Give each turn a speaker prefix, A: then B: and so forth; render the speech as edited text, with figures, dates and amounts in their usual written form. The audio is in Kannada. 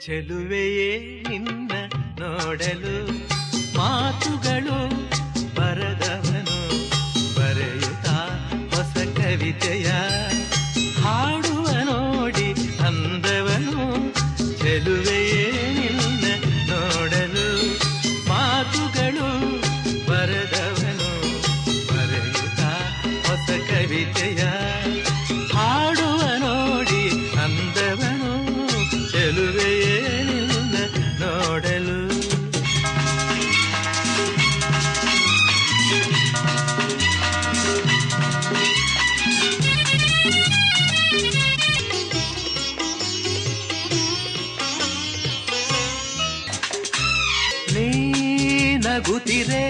A: ಚೆಲುವೆಯೇ ನಿನ್ನ ನೋಡಲು ಮಾತುಗಳು ಬರದವನು ಬರೆಯುತ್ತಾ ಹೊಸ ಕವಿತೆಯ ಹಾಡುವ ನೋಡಿ ಅಂದವನು. ಚೆಲುವೆಯೇ ನಿನ್ನ ನೋಡಲು ಮಾತುಗಳು ಬರದವನು ಬರೆಯುತ್ತಾ ಹೊಸ ಕವಿತೆಯ ಹಾಡುವ ನೋಡಿ ಅಂದವನು. ಚೆಲುವೆಯೇ ನಿನ್ನ ನೋಡಲು. ನೀ ನಗುತ್ತಿರೆ